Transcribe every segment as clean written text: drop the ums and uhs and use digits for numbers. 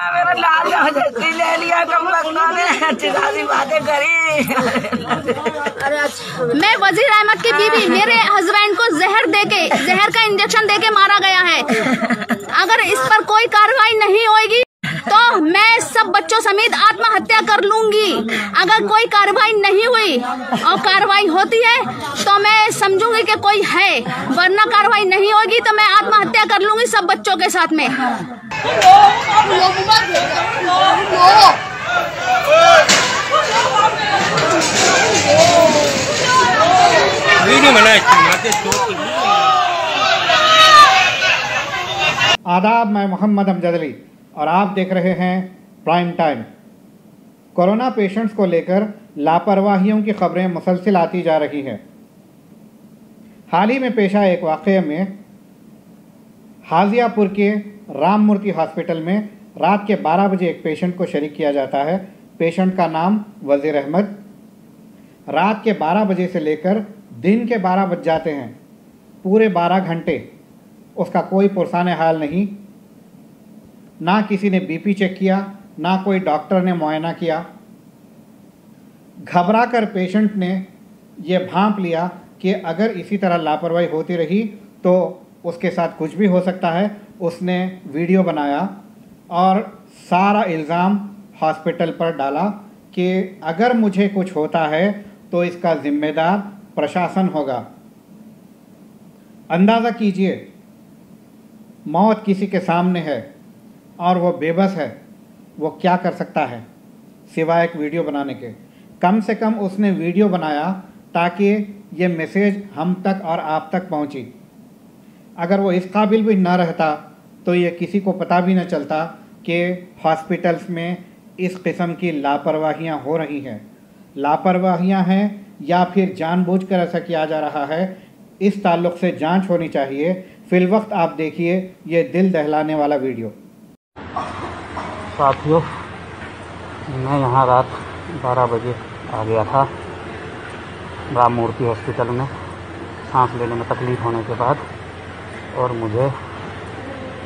मेरा लाल जैसी ले लिया कम ने अच्छी बातें करी। मैं वजीर अहमद की बीवी, मेरे हस्बैंड को जहर का इंजेक्शन देके मारा गया है। अगर इस पर कोई कार्रवाई नहीं होगी तो मैं सब बच्चों समेत आत्महत्या कर लूंगी। अगर कोई कार्रवाई नहीं हुई और कार्रवाई होती है तो मैं समझूंगी कि कोई है, वरना कार्रवाई नहीं होगी तो मैं आत्महत्या कर लूंगी सब बच्चों के साथ में। आदाब, मैं मोहम्मद अमजद अली और आप देख रहे हैं प्राइम टाइम। कोरोना पेशेंट्स को लेकर लापरवाहियों की खबरें मुसलसिल आती जा रही हैं। हाल ही में पेश आए एक वाक़ये में हाजियापुर के राम मूर्ति हॉस्पिटल में रात के 12 बजे एक पेशेंट को शरीक किया जाता है। पेशेंट का नाम वज़ीर अहमद। रात के 12 बजे से लेकर दिन के 12 बज जाते हैं, पूरे 12 घंटे उसका कोई पुरसान हाल नहीं। ना किसी ने बीपी चेक किया, ना कोई डॉक्टर ने मुआयना किया। घबरा कर पेशेंट ने ये भांप लिया कि अगर इसी तरह लापरवाही होती रही तो उसके साथ कुछ भी हो सकता है। उसने वीडियो बनाया और सारा इल्ज़ाम हॉस्पिटल पर डाला कि अगर मुझे कुछ होता है तो इसका ज़िम्मेदार प्रशासन होगा। अंदाज़ा कीजिए, मौत किसी के सामने है और वो बेबस है, वो क्या कर सकता है सिवाय एक वीडियो बनाने के। कम से कम उसने वीडियो बनाया ताकि ये मैसेज हम तक और आप तक पहुंची। अगर वो इस काबिल भी ना रहता तो ये किसी को पता भी न चलता कि हॉस्पिटल्स में इस किस्म की लापरवाहियां हो रही हैं। लापरवाहियां हैं या फिर जानबूझकर ऐसा किया जा रहा है, इस ताल्लुक़ से जांच होनी चाहिए। फिलवक्त आप देखिए ये दिल दहलाने वाला वीडियो। साथियों, मैं यहाँ रात 12 बजे आ गया था राम मूर्ति हॉस्पिटल में सांस लेने में तकलीफ़ होने के बाद, और मुझे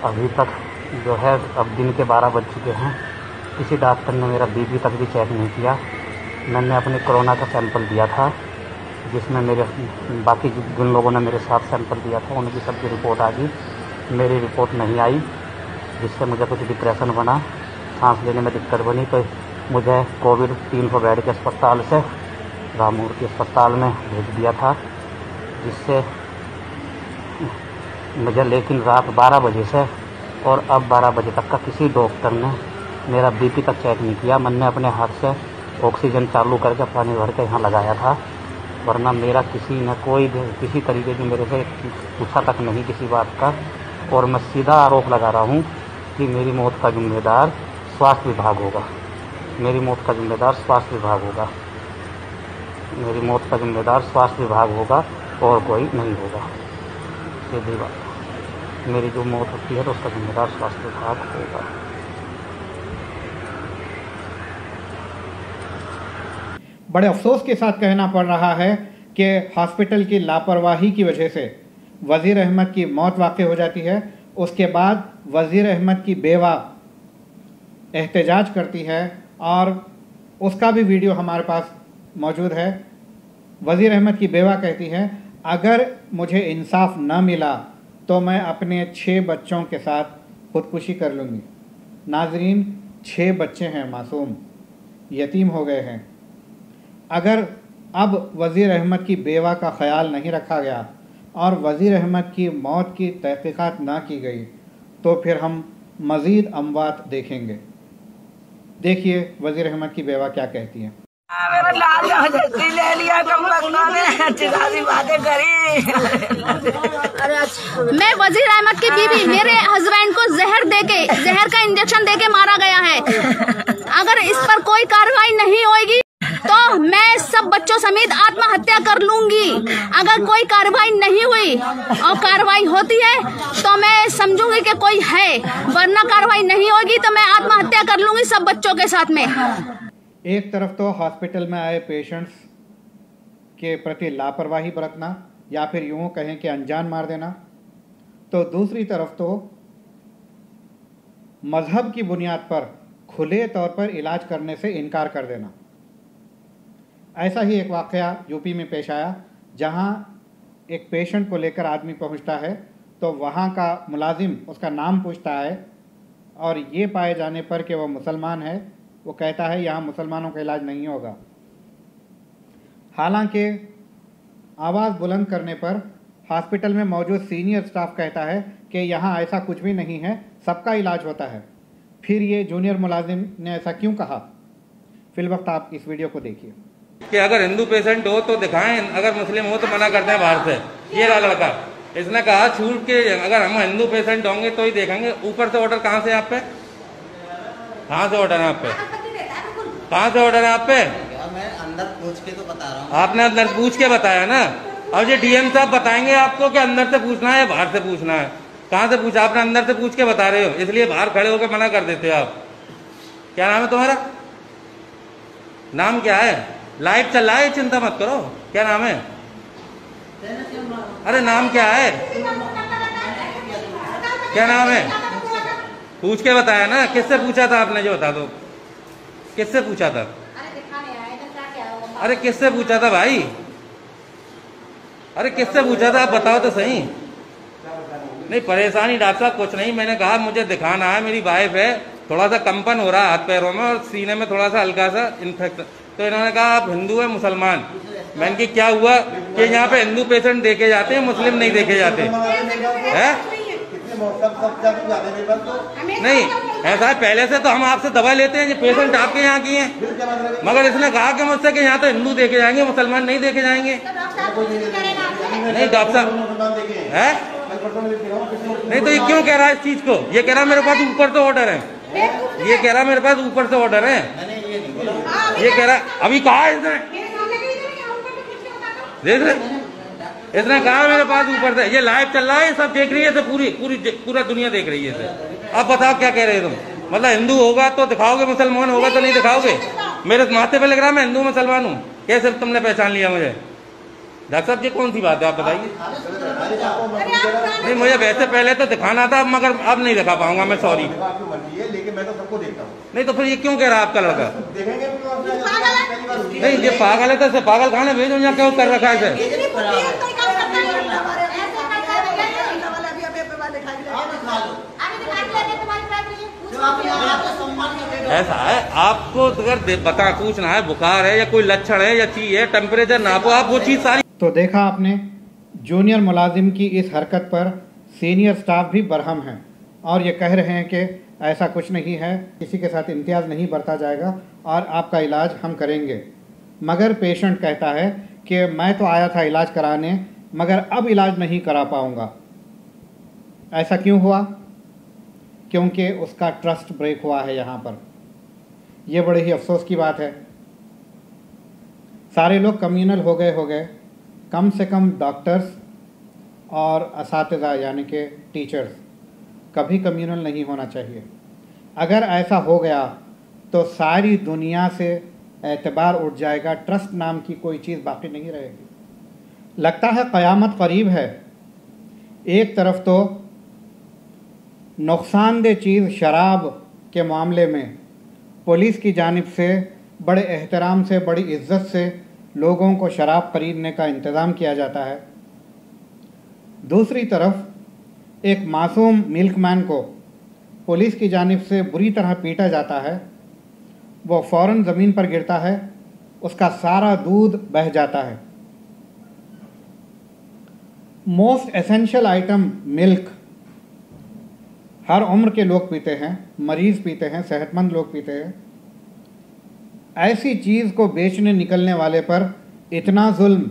अभी तक जो है अब दिन के 12 बज चुके हैं, किसी डॉक्टर ने मेरा बीपी तक भी चेक नहीं किया। मैंने अपने कोरोना का सैंपल दिया था, जिसमें मेरे बाकी जिन लोगों ने मेरे साथ सैंपल दिया था उनकी सबकी रिपोर्ट आ गई। मेरी रिपोर्ट नहीं आई, जिससे मुझे कुछ डिप्रेशन बना, सांस लेने में दिक्कत बनी। तो मुझे कोविड 300 बेड के अस्पताल से राम मूर्ति अस्पताल में भेज दिया था, जिससे मुझे लेकिन रात 12 बजे से और अब 12 बजे तक का किसी डॉक्टर ने मेरा बीपी तक चेक नहीं किया। मैंने अपने हाथ से ऑक्सीजन चालू करके पानी भर के यहाँ लगाया था, वरना मेरा किसी ने कोई किसी तरीके की मेरे से पूछा तक नहीं किसी बात का। और मैं सीधा आरोप लगा रहा हूँ कि मेरी मौत का जिम्मेदार स्वास्थ्य विभाग होगा। मेरी मौत का जिम्मेदार स्वास्थ्य विभाग होगा। मेरी मौत का जिम्मेदार स्वास्थ्य विभाग होगा और कोई नहीं होगा। सीधी बात, मेरी जो मौत होती है तो उसका जिम्मेदार स्वास्थ्य विभाग होगा। बड़े अफसोस के साथ कहना पड़ रहा है कि हॉस्पिटल की लापरवाही की वजह से वज़ीर अहमद की मौत वाक़ई हो जाती है। उसके बाद वज़ीर अहमद की बेवा एहतजाज करती है और उसका भी वीडियो हमारे पास मौजूद है। वज़ीर अहमद की बेवा कहती है, अगर मुझे इंसाफ न मिला तो मैं अपने 6 बच्चों के साथ खुदकुशी कर लूँगी। नाज़रीन, 6 बच्चे हैं, मासूम यतीम हो गए हैं। अगर अब वज़ीर अहमद की बेवा का ख़याल नहीं रखा गया और वज़ीर अहमद की मौत की तहक़ीक़ात ना की गई तो फिर हम मज़ीद अमवात देखेंगे। देखिए वज़ीर अहमद की बेवा क्या कहती हैं। मेरा लाल जैसी ले लिया कम ने अच्छी बातें करी। मैं वजीर अहमद की बीवी, मेरे हस्बैंड को जहर का इंजेक्शन देके मारा गया है। अगर इस पर कोई कार्रवाई नहीं होगी तो मैं सब बच्चों समेत आत्महत्या कर लूंगी। अगर कोई कार्रवाई नहीं हुई और कार्रवाई होती है तो मैं समझूंगी कि कोई है, वरना कार्रवाई नहीं होगी तो मैं आत्महत्या कर लूंगी सब बच्चों के साथ में। एक तरफ तो हॉस्पिटल में आए पेशेंट्स के प्रति लापरवाही बरतना या फिर यूँ कहें कि अनजान मार देना, तो दूसरी तरफ तो मजहब की बुनियाद पर खुले तौर पर इलाज करने से इनकार कर देना। ऐसा ही एक वाक़या यूपी में पेश आया, जहां एक पेशेंट को लेकर आदमी पहुंचता है तो वहां का मुलाजिम उसका नाम पूछता है और ये पाए जाने पर कि वह मुसलमान है, वो कहता है यहाँ मुसलमानों का इलाज नहीं होगा। हालांकि आवाज़ बुलंद करने पर हॉस्पिटल में मौजूद सीनियर स्टाफ कहता है कि यहाँ ऐसा कुछ भी नहीं है, सबका इलाज होता है। फिर ये जूनियर मुलाजिम ने ऐसा क्यों कहा? फिलवक्त आप इस वीडियो को देखिए। कि अगर हिंदू पेशेंट हो तो दिखाएं, अगर मुस्लिम हो तो मना करते हैं बाहर से। ये रहा लड़का, इसने कहा छूट के अगर हम हिंदू पेशेंट होंगे तो ही देखेंगे। ऊपर से ऑर्डर कहाँ से आप पे? कहाँ से ऑर्डर है आप पे? कहाँ से ऑर्डर है आप पे? मैं अंदर पूछ के तो बता रहा हूँ। आपने अंदर पूछ के बताया ना। अब ये डीएम साहब बताएंगे आपको कि अंदर से पूछना है या बाहर से पूछना है। कहाँ से पूछा? आपने अंदर से पूछ के बता रहे हो, इसलिए बाहर खड़े होकर मना कर देते हो आप। क्या नाम है तुम्हारा? नाम क्या है? लाइव चल रहा है, चिंता मत करो। क्या नाम है? अरे नाम क्या है? क्या नाम है? पूछ के बताया ना। किससे पूछा था आपने? जो बता दो, किससे पूछा था? अरे किससे पूछा था भाई? अरे किससे पूछा था? आप बताओ तो सही। नहीं परेशानी डॉक्टर साहब कुछ नहीं, मैंने कहा मुझे दिखाना है, मेरी वाइफ है, थोड़ा सा कंपन हो रहा है हाथ पैरों में और सीने में थोड़ा सा हल्का सा इन्फेक्शन। तो इन्होंने कहा आप हिंदू है मुसलमान। मैंने कि क्या हुआ कि यहाँ पे हिंदू पेशेंट देखे जाते हैं, मुस्लिम नहीं देखे जाते हैं? नहीं ऐसा है, पहले से तो हम आपसे दवा लेते हैं, ये पेशेंट आपके यहाँ की हैं, मगर इसने कहा कि मुझसे कि यहाँ तो हिंदू देखे जाएंगे, मुसलमान नहीं देखे जाएंगे। नहीं डॉक्टर साहब है, नहीं तो ये क्यों कह रहा है इस चीज को? ये कह रहा मेरे पास ऊपर से ऑर्डर है, ये कह रहा मेरे पास ऊपर से ऑर्डर है, ये कह रहा अभी कहा इसने, देख रहे इसने कहा मेरे पास ऊपर से। ये लाइव चल रहा है, सब देख रही है, तो पूरा दुनिया देख रही है। अब बताओ क्या कह रहे हो तुम? मतलब हिंदू होगा तो दिखाओगे, मुसलमान होगा तो नहीं दिखाओगे? मेरे माथे पे लग रहा मैं हिंदू मुसलमान हूँ, कैसे तुमने पहचान लिया मुझे? डॉक्टर साहब ये कौन सी बात है, आप बताइए। नहीं मुझे वैसे पहले तो दिखाना था, मगर अब नहीं दिखा पाऊंगा मैं, सॉरी। लेकिन मैं तो सबको देखता हूँ। नहीं तो फिर ये क्यों कह रहा है आपका लड़का? नहीं ये पागल है, तो इसे पागल खाने भेजो, यहाँ क्यों कर रखा है इसे? ऐसा है, आपको अगर बता पूछना है बुखार है या कोई लक्षण है या चीज है, टेम्परेचर नापो आप, वो चीज सारी। तो देखा आपने, जूनियर मुलाजिम की इस हरकत पर सीनियर स्टाफ भी बरहम हैं और ये कह रहे हैं कि ऐसा कुछ नहीं है, किसी के साथ इम्तियाज़ नहीं बरता जाएगा और आपका इलाज हम करेंगे। मगर पेशेंट कहता है कि मैं तो आया था इलाज कराने, मगर अब इलाज नहीं करा पाऊँगा। ऐसा क्यों हुआ? क्योंकि उसका ट्रस्ट ब्रेक हुआ है यहाँ पर। यह बड़े ही अफसोस की बात है। सारे लोग कम्युनल हो गए, कम से कम डॉक्टर्स और असातिज़ा यानी कि टीचर्स कभी कम्युनल नहीं होना चाहिए। अगर ऐसा हो गया तो सारी दुनिया से एतबार उठ जाएगा, ट्रस्ट नाम की कोई चीज़ बाकी नहीं रहेगी। लगता है क़यामत करीब है। एक तरफ तो नुकसानदेह चीज़ शराब के मामले में पुलिस की जानिब से बड़े एहतराम से, बड़ी इज्जत से लोगों को शराब खरीदने का इंतज़ाम किया जाता है। दूसरी तरफ एक मासूम मिल्कमैन को पुलिस की जानिब से बुरी तरह पीटा जाता है, वो फ़ौरन ज़मीन पर गिरता है, उसका सारा दूध बह जाता है। मोस्ट एसेंशियल आइटम मिल्क हर उम्र के लोग पीते हैं, मरीज़ पीते हैं, सेहतमंद लोग पीते हैं। ऐसी चीज़ को बेचने निकलने वाले पर इतना जुल्म,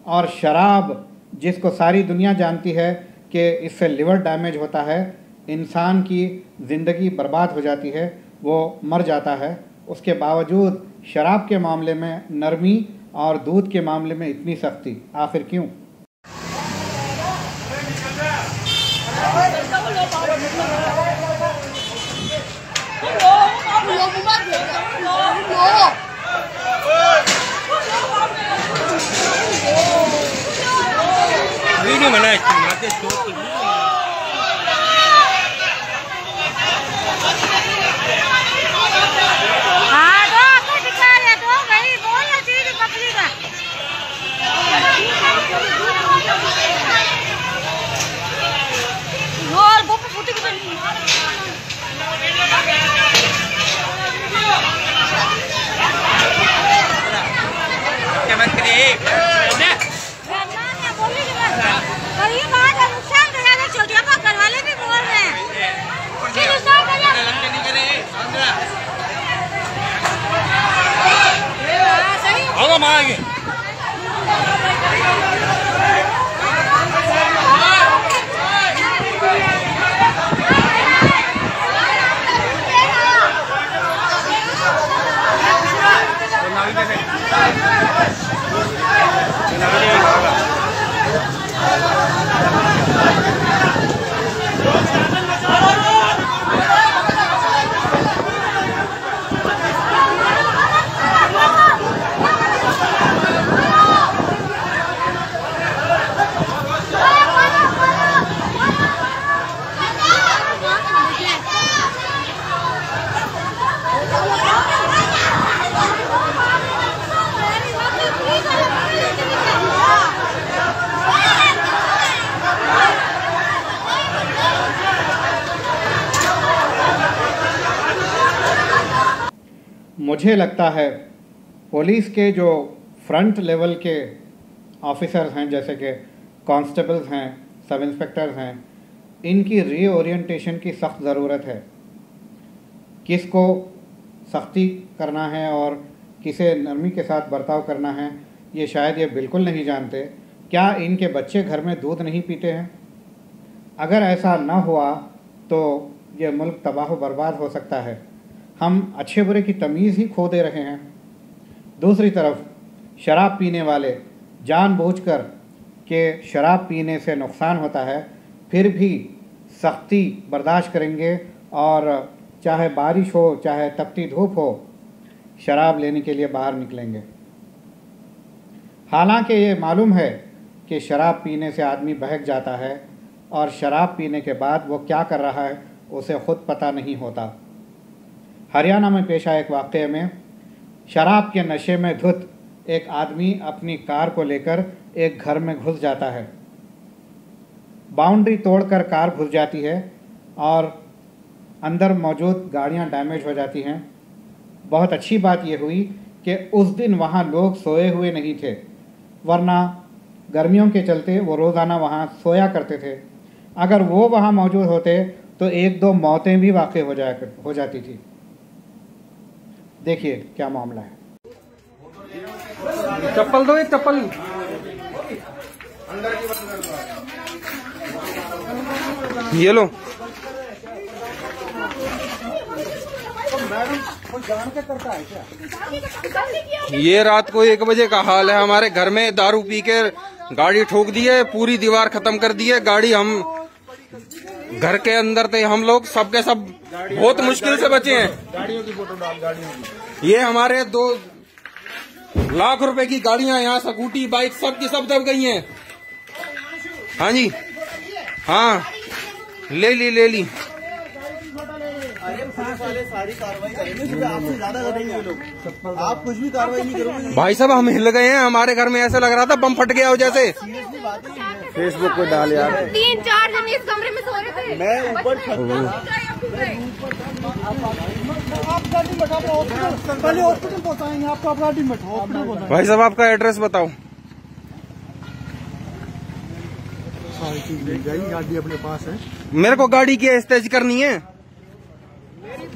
और शराब जिसको सारी दुनिया जानती है कि इससे लिवर डैमेज होता है, इंसान की ज़िंदगी बर्बाद हो जाती है, वो मर जाता है, उसके बावजूद शराब के मामले में नरमी और दूध के मामले में इतनी सख्ती, आखिर क्यों? वीडियो बनाए मुझे लगता है पुलिस के जो फ्रंट लेवल के ऑफिसर्स हैं, जैसे कि कांस्टेबल्स हैं, सब इंस्पेक्टर्स हैं, इनकी रीओरिएंटेशन की सख्त ज़रूरत है। किसको सख्ती करना है और किसे नरमी के साथ बर्ताव करना है, ये शायद ये बिल्कुल नहीं जानते। क्या इनके बच्चे घर में दूध नहीं पीते हैं? अगर ऐसा ना हुआ तो ये मुल्क तबाह बर्बाद हो सकता है। हम अच्छे बुरे की तमीज़ ही खो दे रहे हैं। दूसरी तरफ शराब पीने वाले जानबूझकर के शराब पीने से नुकसान होता है, फिर भी सख्ती बर्दाश्त करेंगे और चाहे बारिश हो चाहे तपती धूप हो, शराब लेने के लिए बाहर निकलेंगे। हालांकि ये मालूम है कि शराब पीने से आदमी बहक जाता है और शराब पीने के बाद वो क्या कर रहा है उसे ख़ुद पता नहीं होता। हरियाणा में पेश आए एक वाक़ये में शराब के नशे में धुत एक आदमी अपनी कार को लेकर एक घर में घुस जाता है। बाउंड्री तोड़कर कार घुस जाती है और अंदर मौजूद गाड़ियां डैमेज हो जाती हैं। बहुत अच्छी बात यह हुई कि उस दिन वहां लोग सोए हुए नहीं थे, वरना गर्मियों के चलते वो रोज़ाना वहां सोया करते थे। अगर वो वहां मौजूद होते तो एक दो मौतें भी वाक़ई हो जाती थी। देखिए क्या मामला है। चप्पल दो, एक चप्पल। ये लो। ये रात को 1 बजे का हाल है। हमारे घर में दारू पी के गाड़ी ठोक दी है, पूरी दीवार खत्म कर दी है। गाड़ी हम घर के अंदर थे, हम लोग सबके सब बहुत मुश्किल से बचे हैं। गाड़ियों की फोटो डाल, गाड़ियों की। ये हमारे 2 लाख रुपए की गाड़ियां यहाँ स्कूटी बाइक सब की सब दब गई हैं। हाँ जी, हाँ ले ली। अरे पुलिस वाले सारी कार्रवाई करेंगे, आपसे ज्यादा करेंगे ये लोग। आप कुछ भी कार्रवाई नहीं करोगे। भाई साहब हम हिल गए हैं, हमारे घर में ऐसा लग रहा था बम फट गया हो जैसे। फेसबुक पे डाल यार। 3-4 जन इस कमरे में सो रहे थे। मैं ऊपर आप गाड़ी में बैठाओ, पहले हॉस्पिटल पहुंचाएंगे आपको। आप गाड़ी में बैठाओ। भाई साहब आपका एड्रेस बताओ। सारी चीज मिल जाएगी, गाड़ी अपने पास है। मेरे को गाड़ी की एस्तेज करनी है,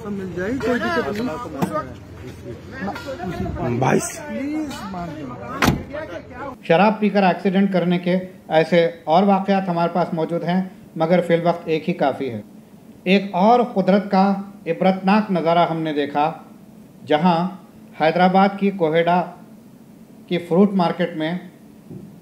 सब मिल जाएगी, कोई दिक्कत नहीं। भाई शराब पीकर एक्सीडेंट करने के ऐसे और वाक़यात हमारे पास मौजूद हैं, मगर फिलवक्त एक ही काफ़ी है। एक और कुदरत का इबरतनाक नज़ारा हमने देखा, जहां हैदराबाद की कोहेडा की फ्रूट मार्केट में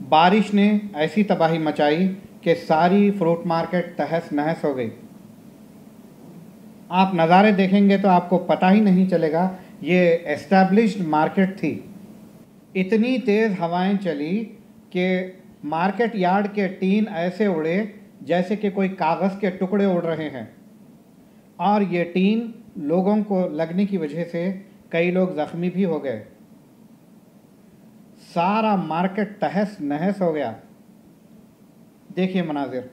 बारिश ने ऐसी तबाही मचाई कि सारी फ्रूट मार्केट तहस नहस हो गई। आप नज़ारे देखेंगे तो आपको पता ही नहीं चलेगा ये एस्टैब्लिश्ड मार्केट थी। इतनी तेज़ हवाएं चली कि मार्केट यार्ड के टीन ऐसे उड़े जैसे कि कोई कागज़ के टुकड़े उड़ रहे हैं, और ये टीन लोगों को लगने की वजह से कई लोग ज़ख्मी भी हो गए। सारा मार्केट तहस नहस हो गया। देखिए मनाजिर।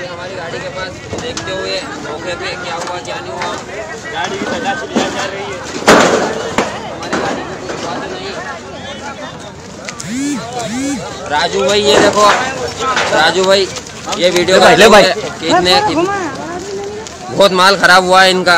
हमारी गाड़ी के पास देखते हुए मौके पे क्या हुआ क्या नहीं हुआ, गाड़ी की तलाशी ली जा रही है। हमारी गाड़ी की कोई बात नहीं। राजू भाई ये देखो, राजू भाई ये वीडियो ले भाई, कितने बहुत माल खराब हुआ है इनका।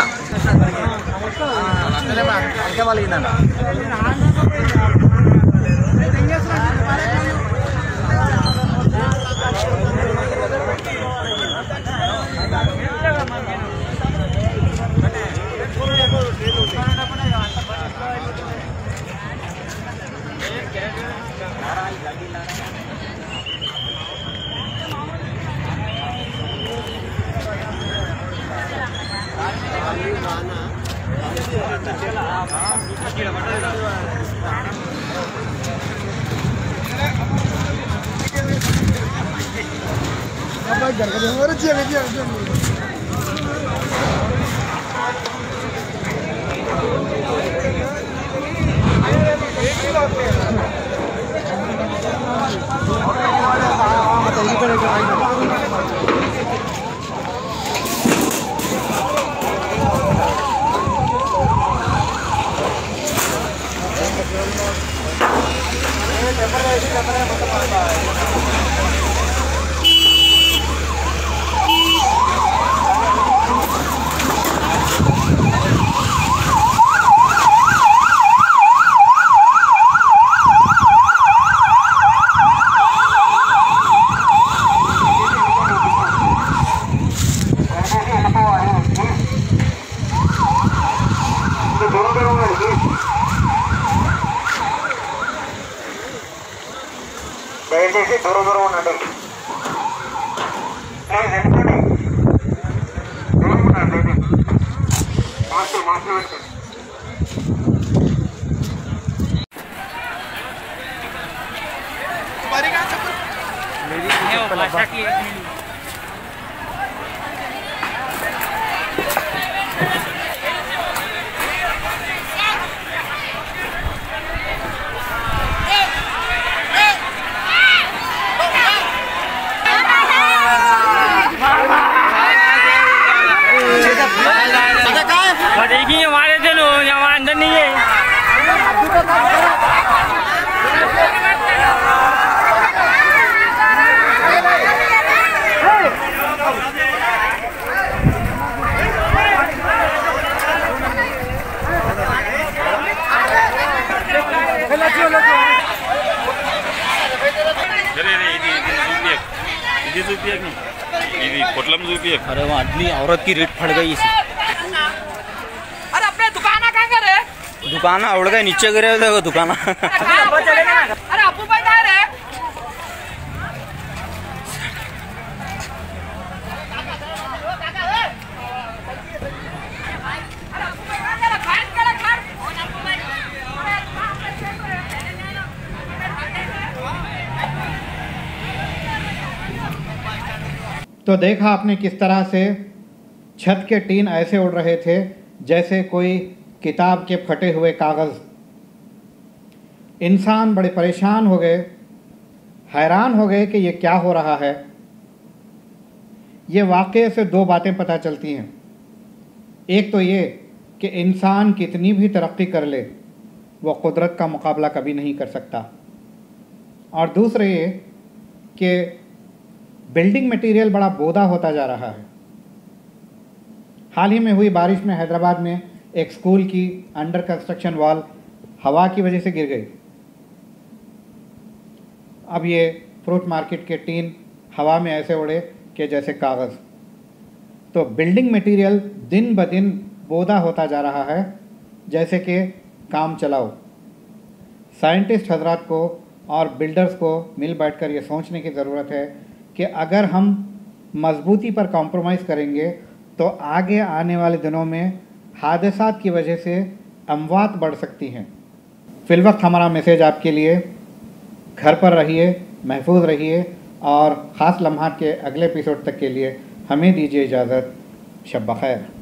దయచేసి దూరం ఉండండి. దూరం ఉండండి. మాస్టర్ పెట్టండి. देखिए हमारे दिन यहाँ अंदर नहीं है। ఇది పొట్లం చూపి. अरे वो आदमी औरत की रेट फट गई इसी। अरे अपने दुकाना कहाँ करे? दुकाना उड़ गए नीचे गिरे थे दुकाना। अरे अप्पू भाई कहाँ रे? तो देखा आपने किस तरह से छत के टीन ऐसे उड़ रहे थे जैसे कोई किताब के फटे हुए कागज़। इंसान बड़े परेशान हो गए, हैरान हो गए कि ये क्या हो रहा है। ये वाक़ये से दो बातें पता चलती हैं। एक तो ये कि इंसान कितनी भी तरक्की कर ले वो कुदरत का मुकाबला कभी नहीं कर सकता, और दूसरे ये कि बिल्डिंग मटेरियल बड़ा बोदा होता जा रहा है। हाल ही में हुई बारिश में हैदराबाद में एक स्कूल की अंडर कंस्ट्रक्शन वॉल हवा की वजह से गिर गई। अब ये फ्रूट मार्केट के टीन हवा में ऐसे उड़े कि जैसे कागज़। तो बिल्डिंग मटेरियल दिन ब दिन बोदा होता जा रहा है, जैसे कि काम चलाओ। साइंटिस्ट हजरात को और बिल्डर्स को मिल बैठकर ये सोचने की ज़रूरत है कि अगर हम मजबूती पर कॉम्प्रोमाइज़ करेंगे तो आगे आने वाले दिनों में हादसात की वजह से अमवात बढ़ सकती हैं। फ़िलवक्त हमारा मैसेज आपके लिए, घर पर रहिए, महफूज रहिए, और ख़ास लम्हात के अगले एपिसोड तक के लिए हमें दीजिए इजाज़त। शब बख़ैर।